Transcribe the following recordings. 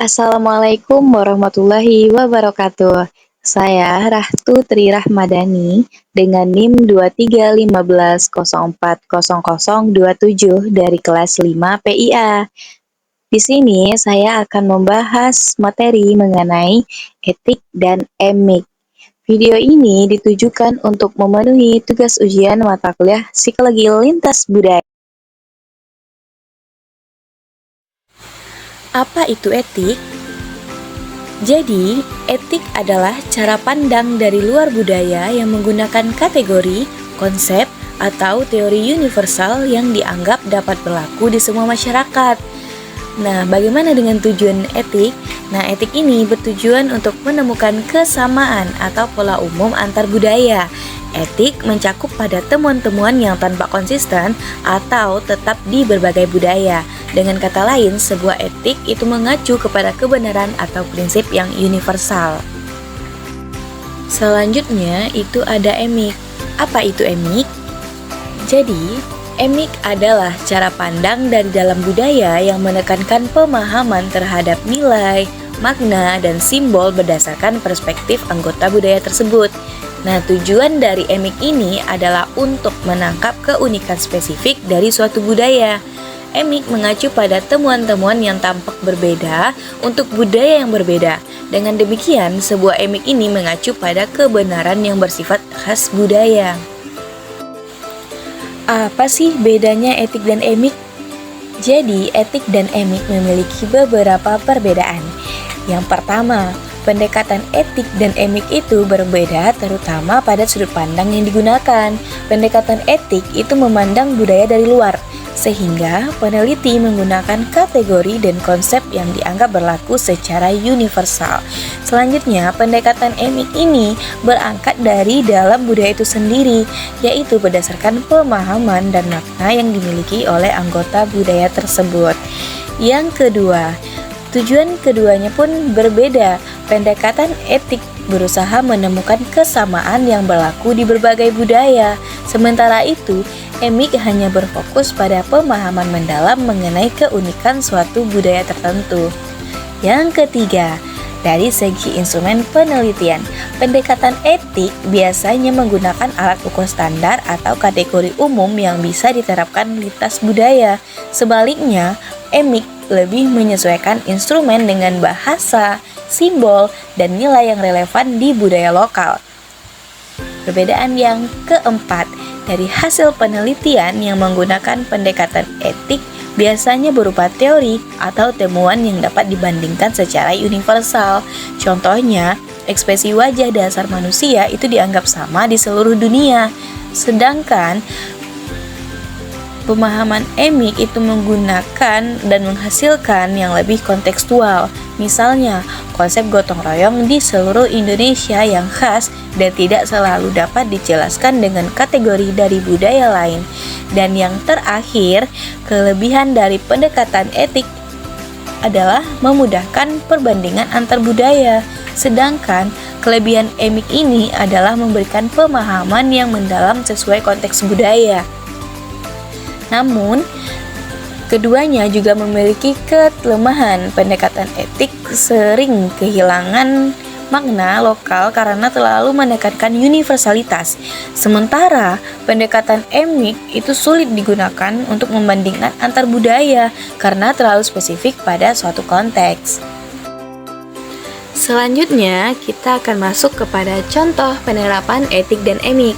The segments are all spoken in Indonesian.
Assalamualaikum warahmatullahi wabarakatuh. Saya Rahtu Tri Rahmadani dengan NIM 2315040027 dari kelas 5 PIA. Di sini saya akan membahas materi mengenai etik dan emik. Video ini ditujukan untuk memenuhi tugas ujian mata kuliah Psikologi Lintas Budaya. Apa itu etik? Jadi, etik adalah cara pandang dari luar budaya yang menggunakan kategori, konsep, atau teori universal yang dianggap dapat berlaku di semua masyarakat. Nah, bagaimana dengan tujuan etik? Nah, etik ini bertujuan untuk menemukan kesamaan atau pola umum antar budaya. Etik mencakup pada temuan-temuan yang tanpa konsisten atau tetap di berbagai budaya. Dengan kata lain, sebuah etik itu mengacu kepada kebenaran atau prinsip yang universal. Selanjutnya itu ada emik. Apa itu emik? Jadi, emik adalah cara pandang dari dalam budaya yang menekankan pemahaman terhadap nilai, makna, dan simbol berdasarkan perspektif anggota budaya tersebut. Nah, tujuan dari emik ini adalah untuk menangkap keunikan spesifik dari suatu budaya. Emik mengacu pada temuan-temuan yang tampak berbeda untuk budaya yang berbeda. Dengan demikian, sebuah emik ini mengacu pada kebenaran yang bersifat khas budaya. Apa sih bedanya etik dan emik? Jadi, etik dan emik memiliki beberapa perbedaan. Yang pertama, pendekatan etik dan emik itu berbeda terutama pada sudut pandang yang digunakan. Pendekatan etik itu memandang budaya dari luar, sehingga peneliti menggunakan kategori dan konsep yang dianggap berlaku secara universal. Selanjutnya, pendekatan emik ini berangkat dari dalam budaya itu sendiri, yaitu berdasarkan pemahaman dan makna yang dimiliki oleh anggota budaya tersebut. Yang kedua, tujuan keduanya pun berbeda. Pendekatan etik berusaha menemukan kesamaan yang berlaku di berbagai budaya. Sementara itu, emik hanya berfokus pada pemahaman mendalam mengenai keunikan suatu budaya tertentu. Yang ketiga, dari segi instrumen penelitian, pendekatan etik biasanya menggunakan alat ukur standar atau kategori umum yang bisa diterapkan lintas budaya. Sebaliknya, emik lebih menyesuaikan instrumen dengan bahasa, simbol, dan nilai yang relevan di budaya lokal. Perbedaan yang keempat, dari hasil penelitian yang menggunakan pendekatan etik biasanya berupa teori atau temuan yang dapat dibandingkan secara universal. Contohnya, ekspresi wajah dasar manusia itu dianggap sama di seluruh dunia. Sedangkan pemahaman emik itu menggunakan dan menghasilkan yang lebih kontekstual. Misalnya, konsep gotong royong di seluruh Indonesia yang khas dan tidak selalu dapat dijelaskan dengan kategori dari budaya lain. Dan yang terakhir, kelebihan dari pendekatan etik adalah memudahkan perbandingan antar budaya. Sedangkan kelebihan emik ini adalah memberikan pemahaman yang mendalam sesuai konteks budaya. Namun, keduanya juga memiliki kelemahan. Pendekatan etik sering kehilangan makna lokal karena terlalu menekankan universalitas. Sementara, pendekatan emik itu sulit digunakan untuk membandingkan antar budaya karena terlalu spesifik pada suatu konteks. Selanjutnya, kita akan masuk kepada contoh penerapan etik dan emik.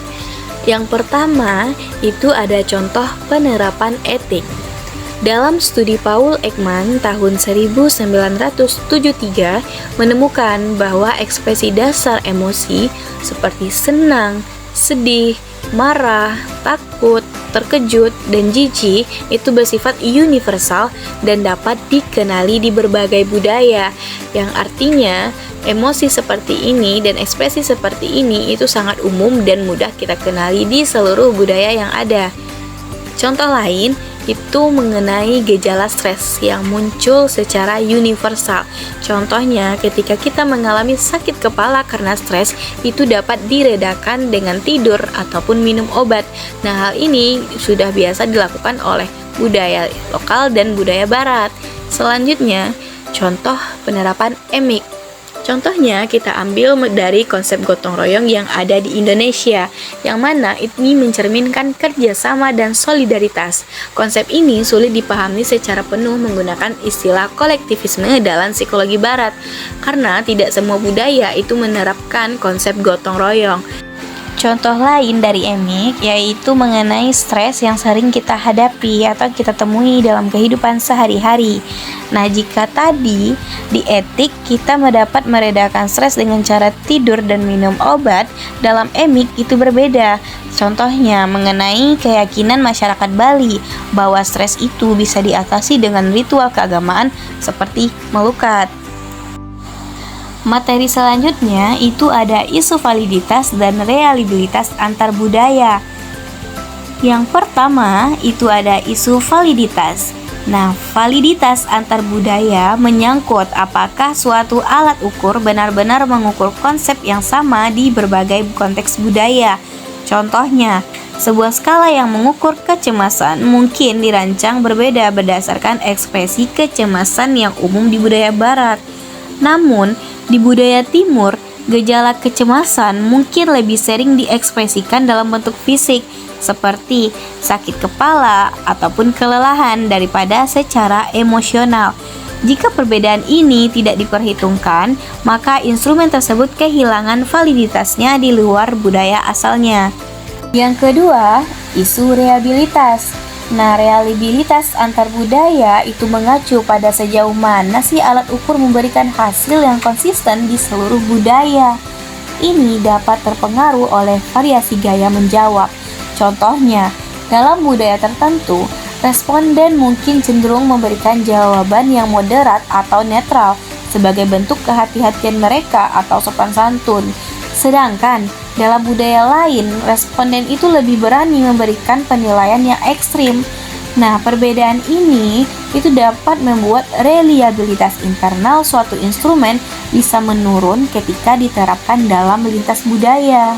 Yang pertama, itu ada contoh penerapan etik. Dalam studi Paul Ekman tahun 1973 menemukan bahwa ekspresi dasar emosi seperti senang, sedih, marah, takut, terkejut, dan jijik itu bersifat universal dan dapat dikenali di berbagai budaya, yang artinya emosi seperti ini dan ekspresi seperti ini itu sangat umum dan mudah kita kenali di seluruh budaya yang ada. Contoh lain itu mengenai gejala stres yang muncul secara universal. Contohnya, ketika kita mengalami sakit kepala karena stres, itu dapat diredakan dengan tidur ataupun minum obat. Nah, hal ini sudah biasa dilakukan oleh budaya lokal dan budaya barat. Selanjutnya, Contoh penerapan EMIK. Contohnya kita ambil dari konsep gotong royong yang ada di Indonesia, yang mana ini mencerminkan kerjasama dan solidaritas. Konsep ini sulit dipahami secara penuh menggunakan istilah kolektivisme dalam psikologi barat, karena tidak semua budaya itu menerapkan konsep gotong royong. Contoh lain dari EMIK yaitu mengenai stres yang sering kita hadapi atau kita temui dalam kehidupan sehari-hari. Nah, jika tadi di etik kita mendapat meredakan stres dengan cara tidur dan minum obat, dalam EMIK itu berbeda. Contohnya mengenai keyakinan masyarakat Bali bahwa stres itu bisa diatasi dengan ritual keagamaan seperti melukat. Materi selanjutnya itu ada isu validitas dan reliabilitas antar budaya. Yang pertama itu ada isu validitas. Nah, validitas antar budaya menyangkut apakah suatu alat ukur benar-benar mengukur konsep yang sama di berbagai konteks budaya. Contohnya, sebuah skala yang mengukur kecemasan mungkin dirancang berbeda berdasarkan ekspresi kecemasan yang umum di budaya barat. Namun, di budaya timur, gejala kecemasan mungkin lebih sering diekspresikan dalam bentuk fisik, seperti sakit kepala ataupun kelelahan daripada secara emosional. Jika perbedaan ini tidak diperhitungkan, maka instrumen tersebut kehilangan validitasnya di luar budaya asalnya. Yang kedua, isu reliabilitas. Nah, reliabilitas antar budaya itu mengacu pada sejauh mana si alat ukur memberikan hasil yang konsisten di seluruh budaya. Ini dapat terpengaruh oleh variasi gaya menjawab. Contohnya, dalam budaya tertentu, responden mungkin cenderung memberikan jawaban yang moderat atau netral sebagai bentuk kehati-hatian mereka atau sopan santun. Sedangkan dalam budaya lain, responden itu lebih berani memberikan penilaian yang ekstrim. Nah, perbedaan ini itu dapat membuat reliabilitas internal suatu instrumen bisa menurun ketika diterapkan dalam lintas budaya.